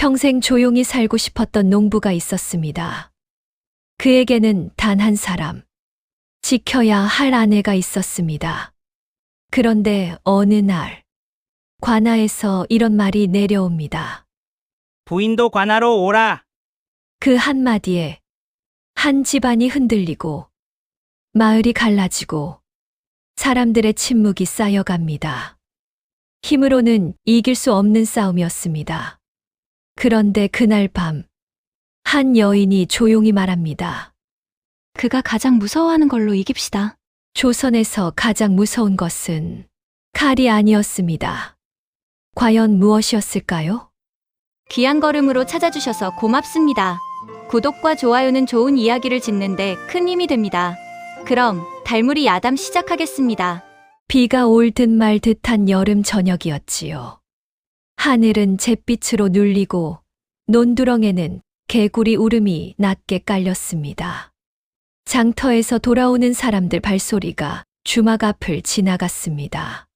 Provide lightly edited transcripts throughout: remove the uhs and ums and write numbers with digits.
평생 조용히 살고 싶었던 농부가 있었습니다. 그에게는 단 한 사람, 지켜야 할 아내가 있었습니다. 그런데 어느 날, 관아에서 이런 말이 내려옵니다. 부인도 관하로 오라. 그 한마디에 한 집안이 흔들리고 마을이 갈라지고 사람들의 침묵이 쌓여갑니다. 힘으로는 이길 수 없는 싸움이었습니다. 그런데 그날 밤, 한 여인이 조용히 말합니다. 그가 가장 무서워하는 걸로 이깁시다. 조선에서 가장 무서운 것은 칼이 아니었습니다. 과연 무엇이었을까요? 귀한 걸음으로 찾아주셔서 고맙습니다. 구독과 좋아요는 좋은 이야기를 짓는데 큰 힘이 됩니다. 그럼 달무리 야담 시작하겠습니다. 비가 올 듯 말 듯한 여름 저녁이었지요. 하늘은 잿빛으로 눌리고 논두렁에는 개구리 울음이 낮게 깔렸습니다. 장터에서 돌아오는 사람들 발소리가 주막 앞을 지나갔습니다.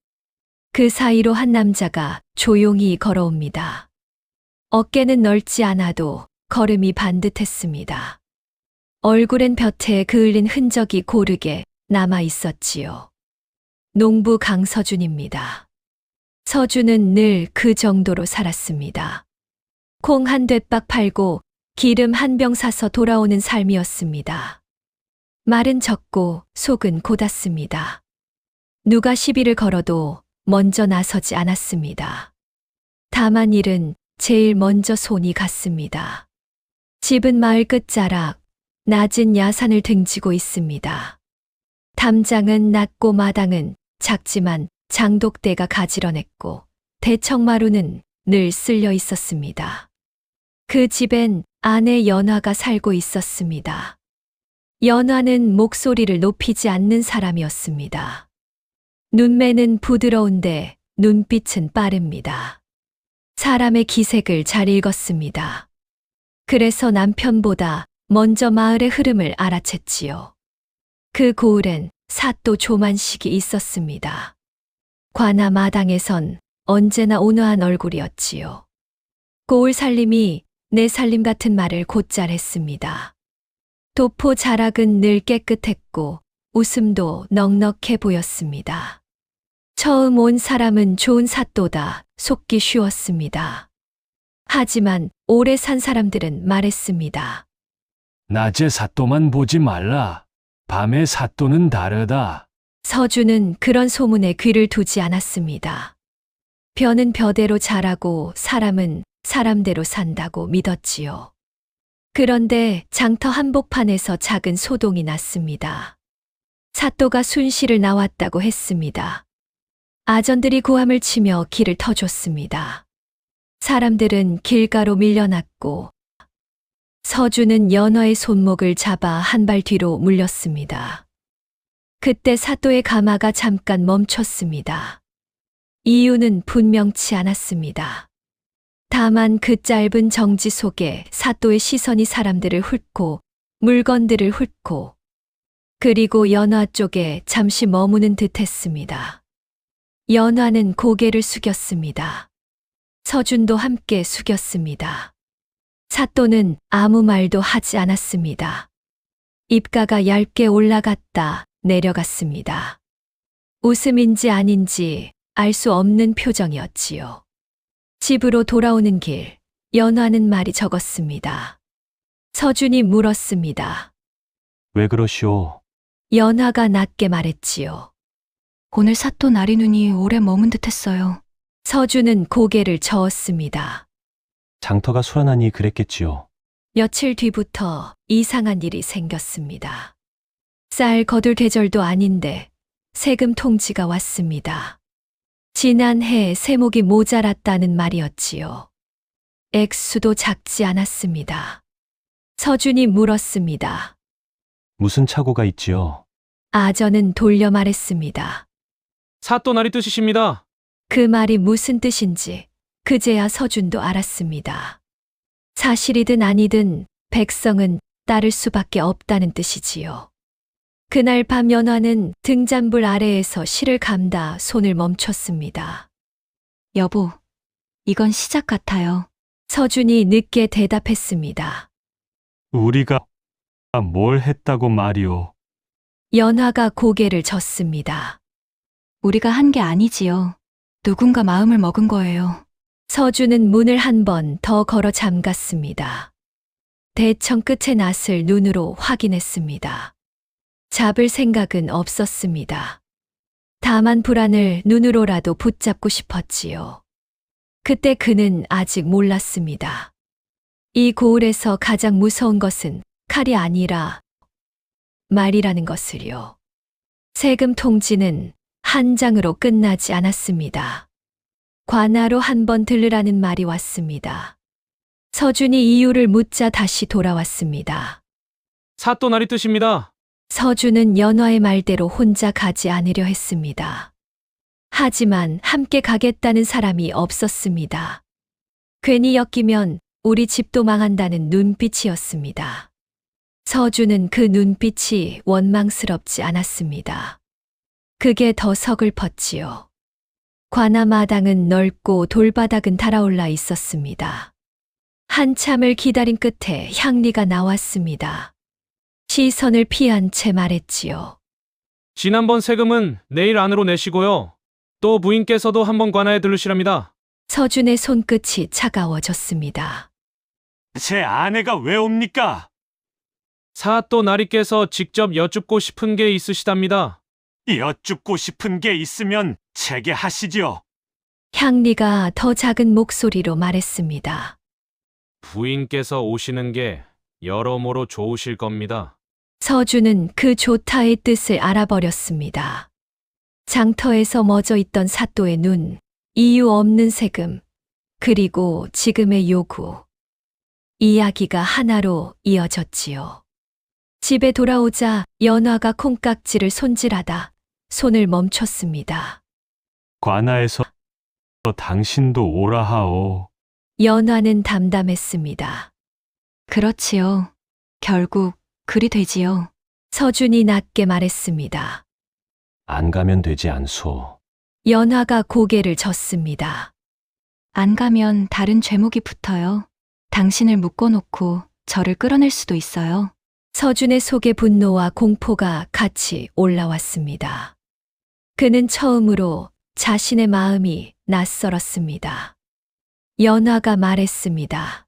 그 사이로 한 남자가 조용히 걸어옵니다. 어깨는 넓지 않아도 걸음이 반듯했습니다. 얼굴엔 볕에 그을린 흔적이 고르게 남아 있었지요. 농부 강서준입니다. 서준은 늘 그 정도로 살았습니다. 콩 한 되박 팔고 기름 한 병 사서 돌아오는 삶이었습니다. 말은 적고 속은 고닫습니다. 누가 시비를 걸어도 먼저 나서지 않았습니다. 다만 일은 제일 먼저 손이 갔습니다. 집은 마을 끝자락, 낮은 야산을 등지고 있습니다. 담장은 낮고 마당은 작지만 장독대가 가지런했고 대청마루는 늘 쓸려 있었습니다. 그 집엔 아내 연화가 살고 있었습니다. 연화는 목소리를 높이지 않는 사람이었습니다. 눈매는 부드러운데 눈빛은 빠릅니다. 사람의 기색을 잘 읽었습니다. 그래서 남편보다 먼저 마을의 흐름을 알아챘지요. 그 고을엔 사또 조만식이 있었습니다. 관아 마당에선 언제나 온화한 얼굴이었지요. 고을 살림이 내 살림 같은 말을 곧잘 했습니다. 도포 자락은 늘 깨끗했고 웃음도 넉넉해 보였습니다. 처음 온 사람은 좋은 사또다 속기 쉬웠습니다. 하지만 오래 산 사람들은 말했습니다. 낮에 사또만 보지 말라. 밤에 사또는 다르다. 서준은 그런 소문에 귀를 두지 않았습니다. 벼는 벼대로 자라고 사람은 사람대로 산다고 믿었지요. 그런데 장터 한복판에서 작은 소동이 났습니다. 사또가 순시를 나왔다고 했습니다. 아전들이 고함을 치며 길을 터줬습니다. 사람들은 길가로 밀려났고 서준은 연화의 손목을 잡아 한 발 뒤로 물렸습니다. 그때 사또의 가마가 잠깐 멈췄습니다. 이유는 분명치 않았습니다. 다만 그 짧은 정지 속에 사또의 시선이 사람들을 훑고 물건들을 훑고 그리고 연화 쪽에 잠시 머무는 듯 했습니다. 연화는 고개를 숙였습니다. 서준도 함께 숙였습니다. 사또는 아무 말도 하지 않았습니다. 입가가 얇게 올라갔다 내려갔습니다. 웃음인지 아닌지 알 수 없는 표정이었지요. 집으로 돌아오는 길, 연화는 말이 적었습니다. 서준이 물었습니다. 왜 그러시오? 연화가 낮게 말했지요. 오늘 사또 나리 눈이 오래 머문 듯했어요. 서준은 고개를 저었습니다. 장터가 수란하니 그랬겠지요. 며칠 뒤부터 이상한 일이 생겼습니다. 쌀 거둘 계절도 아닌데 세금 통지가 왔습니다. 지난해 세목이 모자랐다는 말이었지요. 액수도 작지 않았습니다. 서준이 물었습니다. 무슨 착오가 있지요? 아전은 돌려 말했습니다. 사또나리 뜻이십니다. 그 말이 무슨 뜻인지 그제야 서준도 알았습니다. 사실이든 아니든 백성은 따를 수밖에 없다는 뜻이지요. 그날 밤 연화는 등잔불 아래에서 실을 감다 손을 멈췄습니다. 여보, 이건 시작 같아요. 서준이 늦게 대답했습니다. 우리가 뭘 했다고 말이오. 연화가 고개를 젓습니다. 우리가 한 게 아니지요. 누군가 마음을 먹은 거예요. 서준은 문을 한 번 더 걸어 잠갔습니다. 대청 끝의 낫을 눈으로 확인했습니다. 잡을 생각은 없었습니다. 다만 불안을 눈으로라도 붙잡고 싶었지요. 그때 그는 아직 몰랐습니다. 이 고을에서 가장 무서운 것은 칼이 아니라 말이라는 것을요. 세금 통지는 한 장으로 끝나지 않았습니다. 관하로 한 번 들르라는 말이 왔습니다. 서준이 이유를 묻자 다시 돌아왔습니다. 사또나리 뜻입니다. 서준은 연화의 말대로 혼자 가지 않으려 했습니다. 하지만 함께 가겠다는 사람이 없었습니다. 괜히 엮이면 우리 집도 망한다는 눈빛이었습니다. 서준은 그 눈빛이 원망스럽지 않았습니다. 그게 더 서글펐지요. 관아 마당은 넓고 돌바닥은 달아올라 있었습니다. 한참을 기다린 끝에 향리가 나왔습니다. 시선을 피한 채 말했지요. 지난번 세금은 내일 안으로 내시고요. 또 부인께서도 한번 관아에 들르시랍니다. 서준의 손끝이 차가워졌습니다. 제 아내가 왜 옵니까? 사또나리께서 직접 여쭙고 싶은 게 있으시답니다. 여쭙고 싶은 게 있으면 제게 하시지요. 향리가 더 작은 목소리로 말했습니다. 부인께서 오시는 게 여러모로 좋으실 겁니다. 서준은 그 좋다의 뜻을 알아버렸습니다. 장터에서 멎어 있던 사또의 눈, 이유 없는 세금, 그리고 지금의 요구. 이야기가 하나로 이어졌지요. 집에 돌아오자 연화가 콩깍지를 손질하다 손을 멈췄습니다. 관아에서 당신도 오라 하오. 연화는 담담했습니다. 그렇지요. 결국 그리 되지요. 서준이 낮게 말했습니다. 안 가면 되지 않소. 연화가 고개를 젓습니다. 안 가면 다른 죄목이 붙어요. 당신을 묶어놓고 저를 끌어낼 수도 있어요. 서준의 속에 분노와 공포가 같이 올라왔습니다. 그는 처음으로 자신의 마음이 낯설었습니다. 연화가 말했습니다.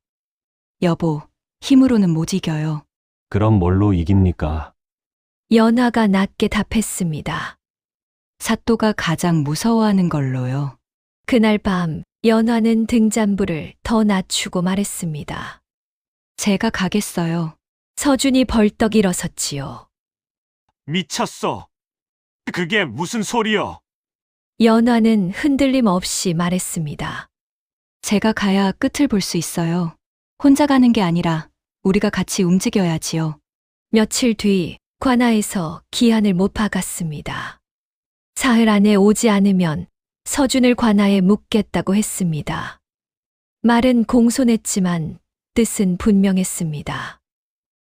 여보, 힘으로는 못 이겨요. 그럼 뭘로 이깁니까? 연화가 낮게 답했습니다. 사또가 가장 무서워하는 걸로요. 그날 밤 연화는 등잔불을 더 낮추고 말했습니다. 제가 가겠어요. 서준이 벌떡 일어섰지요. 미쳤소. 그게 무슨 소리요? 연화는 흔들림 없이 말했습니다. 제가 가야 끝을 볼 수 있어요. 혼자 가는 게 아니라 우리가 같이 움직여야지요. 며칠 뒤 관아에서 기한을 못 박았습니다. 사흘 안에 오지 않으면 서준을 관아에 묻겠다고 했습니다. 말은 공손했지만 뜻은 분명했습니다.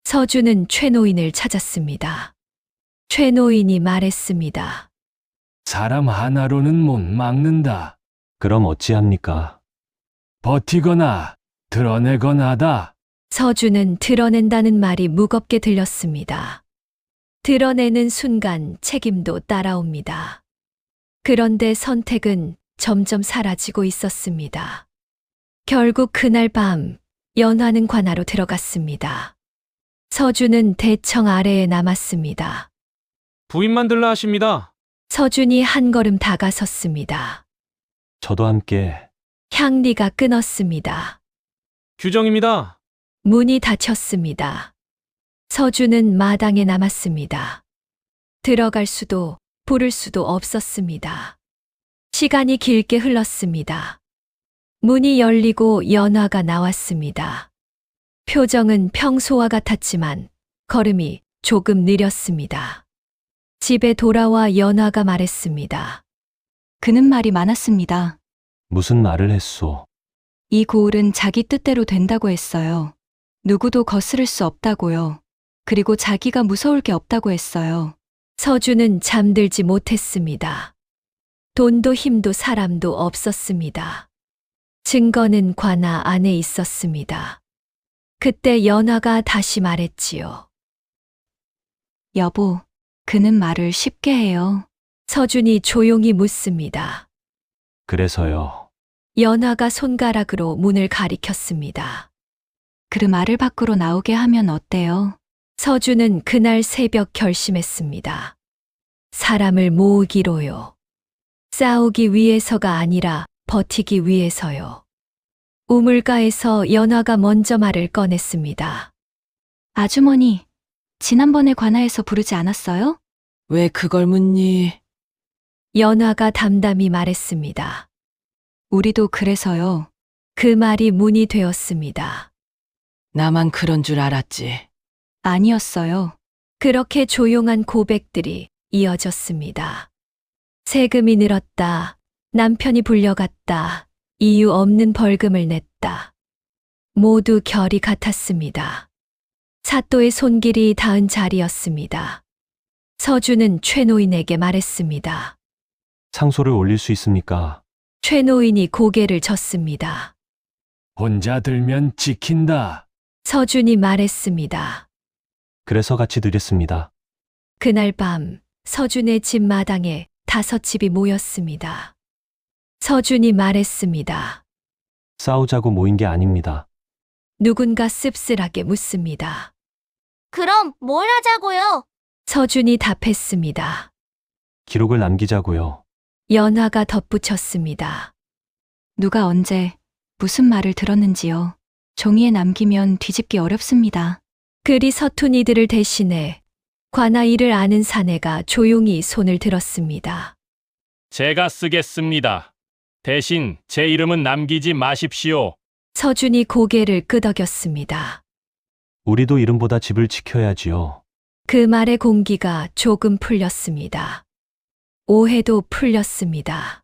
서준은 최노인을 찾았습니다. 최노인이 말했습니다. 사람 하나로는 못 막는다. 그럼 어찌합니까? 버티거나 드러내거나 하다. 서준은 드러낸다는 말이 무겁게 들렸습니다. 드러내는 순간 책임도 따라옵니다. 그런데 선택은 점점 사라지고 있었습니다. 결국 그날 밤 연화는 관아로 들어갔습니다. 서준은 대청 아래에 남았습니다. 부인만 들라 하십니다. 서준이 한 걸음 다가섰습니다. 저도 함께. 향리가 끊었습니다. 규정입니다. 문이 닫혔습니다. 서준은 마당에 남았습니다. 들어갈 수도 부를 수도 없었습니다. 시간이 길게 흘렀습니다. 문이 열리고 연화가 나왔습니다. 표정은 평소와 같았지만 걸음이 조금 느렸습니다. 집에 돌아와 연화가 말했습니다. 그는 말이 많았습니다. 무슨 말을 했소? 이 고을은 자기 뜻대로 된다고 했어요. 누구도 거스를 수 없다고요. 그리고 자기가 무서울 게 없다고 했어요. 서준은 잠들지 못했습니다. 돈도 힘도 사람도 없었습니다. 증거는 관아 안에 있었습니다. 그때 연화가 다시 말했지요. 여보, 그는 말을 쉽게 해요. 서준이 조용히 묻습니다. 그래서요. 연화가 손가락으로 문을 가리켰습니다. 그 말을 밖으로 나오게 하면 어때요? 서준은 그날 새벽 결심했습니다. 사람을 모으기로요. 싸우기 위해서가 아니라 버티기 위해서요. 우물가에서 연화가 먼저 말을 꺼냈습니다. 아주머니, 지난번에 관아에서 부르지 않았어요? 왜 그걸 묻니? 연화가 담담히 말했습니다. 우리도 그래서요. 그 말이 문이 되었습니다. 나만 그런 줄 알았지. 아니었어요. 그렇게 조용한 고백들이 이어졌습니다. 세금이 늘었다. 남편이 불려갔다. 이유 없는 벌금을 냈다. 모두 결이 같았습니다. 사또의 손길이 닿은 자리였습니다. 서준은 최 노인에게 말했습니다. 상소를 올릴 수 있습니까? 최 노인이 고개를 젓습니다. 혼자 들면 지킨다. 서준이 말했습니다. 그래서 같이 드렸습니다. 그날 밤 서준의 집 마당에 5집이 모였습니다. 서준이 말했습니다. 싸우자고 모인 게 아닙니다. 누군가 씁쓸하게 묻습니다. 그럼 뭘 하자고요? 서준이 답했습니다. 기록을 남기자고요. 연화가 덧붙였습니다. 누가 언제 무슨 말을 들었는지요. 종이에 남기면 뒤집기 어렵습니다. 그리 서툰 이들을 대신해 관아 일을 아는 사내가 조용히 손을 들었습니다. 제가 쓰겠습니다. 대신 제 이름은 남기지 마십시오. 서준이 고개를 끄덕였습니다. 우리도 이름보다 집을 지켜야지요. 그 말의 공기가 조금 풀렸습니다. 오해도 풀렸습니다.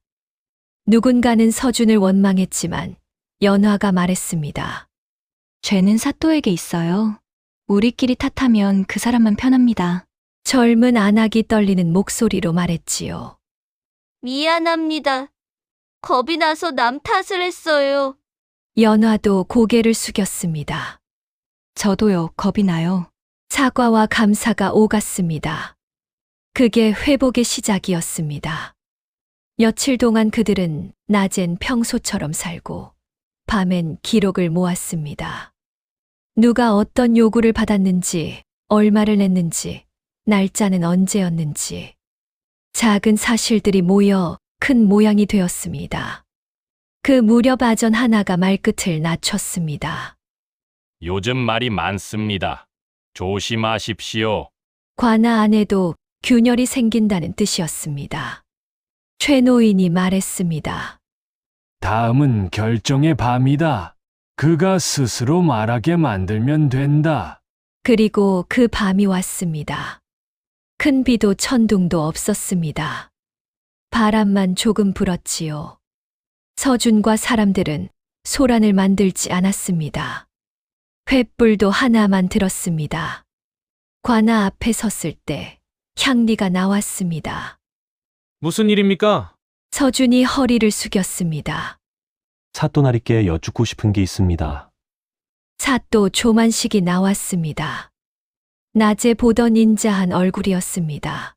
누군가는 서준을 원망했지만 연화가 말했습니다. 죄는 사또에게 있어요. 우리끼리 탓하면 그 사람만 편합니다. 젊은 안악이 떨리는 목소리로 말했지요. 미안합니다. 겁이 나서 남 탓을 했어요. 연화도 고개를 숙였습니다. 저도요, 겁이 나요. 사과와 감사가 오갔습니다. 그게 회복의 시작이었습니다. 며칠 동안 그들은 낮엔 평소처럼 살고 밤엔 기록을 모았습니다. 누가 어떤 요구를 받았는지, 얼마를 냈는지, 날짜는 언제였는지. 작은 사실들이 모여 큰 모양이 되었습니다. 그 무렵 아전 하나가 말끝을 낮췄습니다. 요즘 말이 많습니다. 조심하십시오. 관아 안에도 균열이 생긴다는 뜻이었습니다. 최 노인이 말했습니다. 다음은 결정의 밤이다. 그가 스스로 말하게 만들면 된다. 그리고 그 밤이 왔습니다. 큰 비도 천둥도 없었습니다. 바람만 조금 불었지요. 서준과 사람들은 소란을 만들지 않았습니다. 횃불도 하나만 들었습니다. 관아 앞에 섰을 때 향리가 나왔습니다. 무슨 일입니까? 서준이 허리를 숙였습니다. 사또나리께 여쭙고 싶은 게 있습니다. 사또 조만식이 나왔습니다. 낮에 보던 인자한 얼굴이었습니다.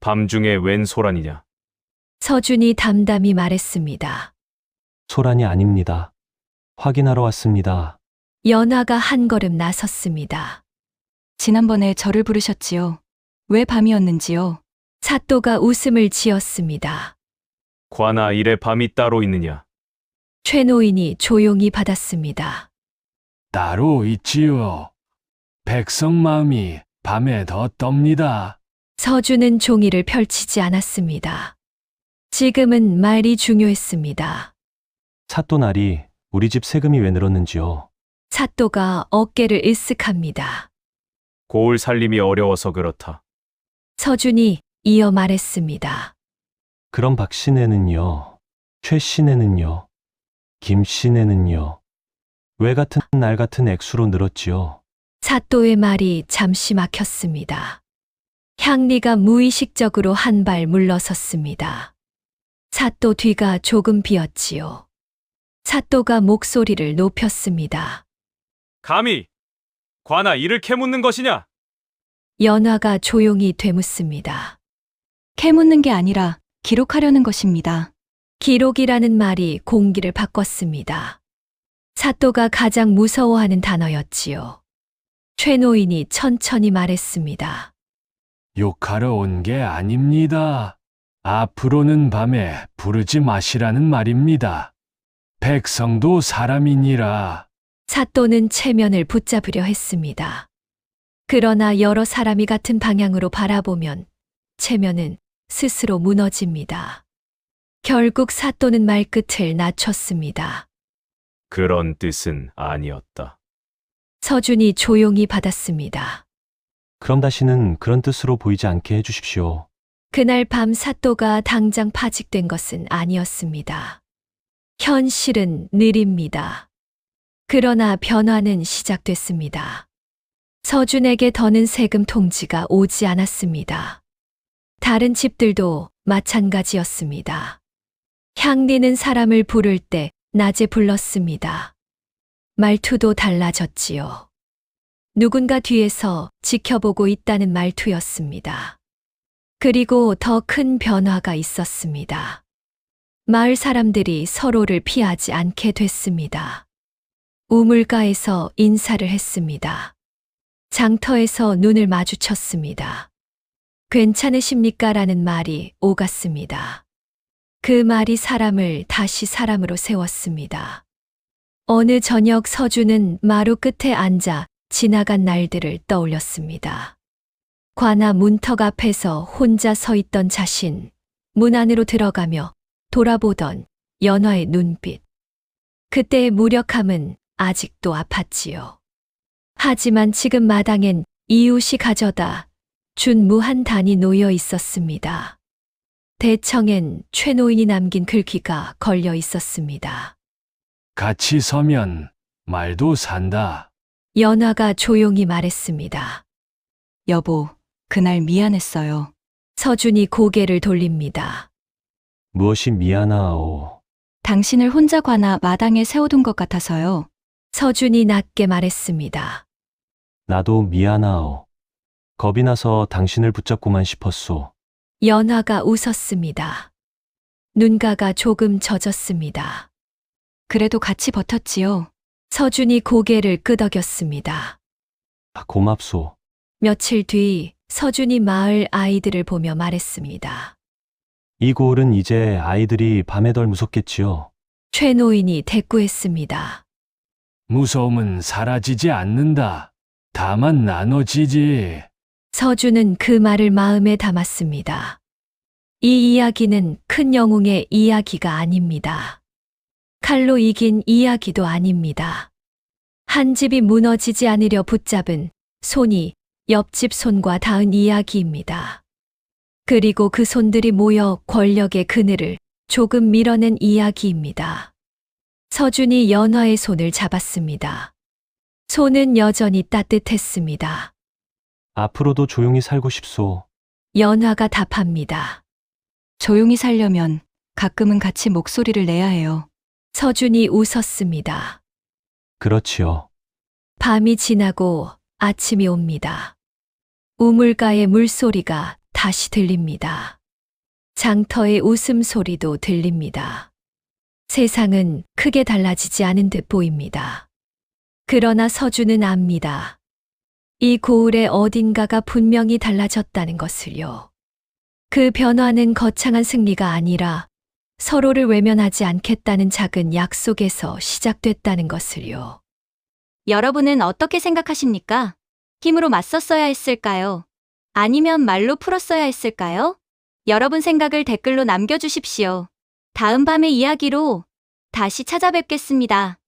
밤중에 웬 소란이냐? 서준이 담담히 말했습니다. 소란이 아닙니다. 확인하러 왔습니다. 연화가 한 걸음 나섰습니다. 지난번에 저를 부르셨지요. 왜 밤이었는지요. 사또가 웃음을 지었습니다. 관아 일에 밤이 따로 있느냐? 최 노인이 조용히 받았습니다. 따로 있지요. 백성 마음이 밤에 더 떱니다. 서준은 종이를 펼치지 않았습니다. 지금은 말이 중요했습니다. 사또나리, 우리 집 세금이 왜 늘었는지요? 사또가 어깨를 으쓱합니다. 고을 살림이 어려워서 그렇다. 서준이 이어 말했습니다. 그럼 박 씨네는요? 최 씨네는요? 김 씨네는요? 왜 같은 날 같은 액수로 늘었지요? 사또의 말이 잠시 막혔습니다. 향리가 무의식적으로 한 발 물러섰습니다. 사또 뒤가 조금 비었지요. 사또가 목소리를 높였습니다. 감히 관아 이를 캐묻는 것이냐? 연화가 조용히 되묻습니다. 캐묻는 게 아니라 기록하려는 것입니다. 기록이라는 말이 공기를 바꿨습니다. 사또가 가장 무서워하는 단어였지요. 최 노인이 천천히 말했습니다. 욕하러 온 게 아닙니다. 앞으로는 밤에 부르지 마시라는 말입니다. 백성도 사람이니라. 사또는 체면을 붙잡으려 했습니다. 그러나 여러 사람이 같은 방향으로 바라보면 체면은 스스로 무너집니다. 결국 사또는 말끝을 낮췄습니다. 그런 뜻은 아니었다. 서준이 조용히 받았습니다. 그럼 다시는 그런 뜻으로 보이지 않게 해주십시오. 그날 밤 사또가 당장 파직된 것은 아니었습니다. 현실은 느립니다. 그러나 변화는 시작됐습니다. 서준에게 더는 세금 통지가 오지 않았습니다. 다른 집들도 마찬가지였습니다. 향리는 사람을 부를 때 낮에 불렀습니다. 말투도 달라졌지요. 누군가 뒤에서 지켜보고 있다는 말투였습니다. 그리고 더 큰 변화가 있었습니다. 마을 사람들이 서로를 피하지 않게 됐습니다. 우물가에서 인사를 했습니다. 장터에서 눈을 마주쳤습니다. 괜찮으십니까? 라는 말이 오갔습니다. 그 말이 사람을 다시 사람으로 세웠습니다. 어느 저녁 서준은 마루 끝에 앉아 지나간 날들을 떠올렸습니다. 관아 문턱 앞에서 혼자 서 있던 자신, 문 안으로 들어가며 돌아보던 연화의 눈빛. 그때의 무력함은 아직도 아팠지요. 하지만 지금 마당엔 이웃이 가져다 준 무한 단이 놓여 있었습니다. 대청엔 최 노인이 남긴 글귀가 걸려 있었습니다. 같이 서면 말도 산다. 연화가 조용히 말했습니다. 여보, 그날 미안했어요. 서준이 고개를 돌립니다. 무엇이 미안하오. 당신을 혼자 관아 마당에 세워둔 것 같아서요. 서준이 낮게 말했습니다. 나도 미안하오. 겁이 나서 당신을 붙잡고만 싶었소. 연화가 웃었습니다. 눈가가 조금 젖었습니다. 그래도 같이 버텼지요. 서준이 고개를 끄덕였습니다. 고맙소. 며칠 뒤 서준이 마을 아이들을 보며 말했습니다. 이 고을은 이제 아이들이 밤에 덜 무섭겠지요. 최 노인이 대꾸했습니다. 무서움은 사라지지 않는다. 다만 나눠지지. 서준은 그 말을 마음에 담았습니다. 이 이야기는 큰 영웅의 이야기가 아닙니다. 칼로 이긴 이야기도 아닙니다. 한 집이 무너지지 않으려 붙잡은 손이 옆집 손과 닿은 이야기입니다. 그리고 그 손들이 모여 권력의 그늘을 조금 밀어낸 이야기입니다. 서준이 연화의 손을 잡았습니다. 손은 여전히 따뜻했습니다. 앞으로도 조용히 살고 싶소. 연화가 답합니다. 조용히 살려면 가끔은 같이 목소리를 내야 해요. 서준이 웃었습니다. 그렇지요. 밤이 지나고 아침이 옵니다. 우물가의 물소리가 다시 들립니다. 장터의 웃음소리도 들립니다. 세상은 크게 달라지지 않은 듯 보입니다. 그러나 서준은 압니다. 이 고을의 어딘가가 분명히 달라졌다는 것을요. 그 변화는 거창한 승리가 아니라 서로를 외면하지 않겠다는 작은 약속에서 시작됐다는 것을요. 여러분은 어떻게 생각하십니까? 힘으로 맞섰어야 했을까요? 아니면 말로 풀었어야 했을까요? 여러분 생각을 댓글로 남겨주십시오. 다음 밤의 이야기로 다시 찾아뵙겠습니다.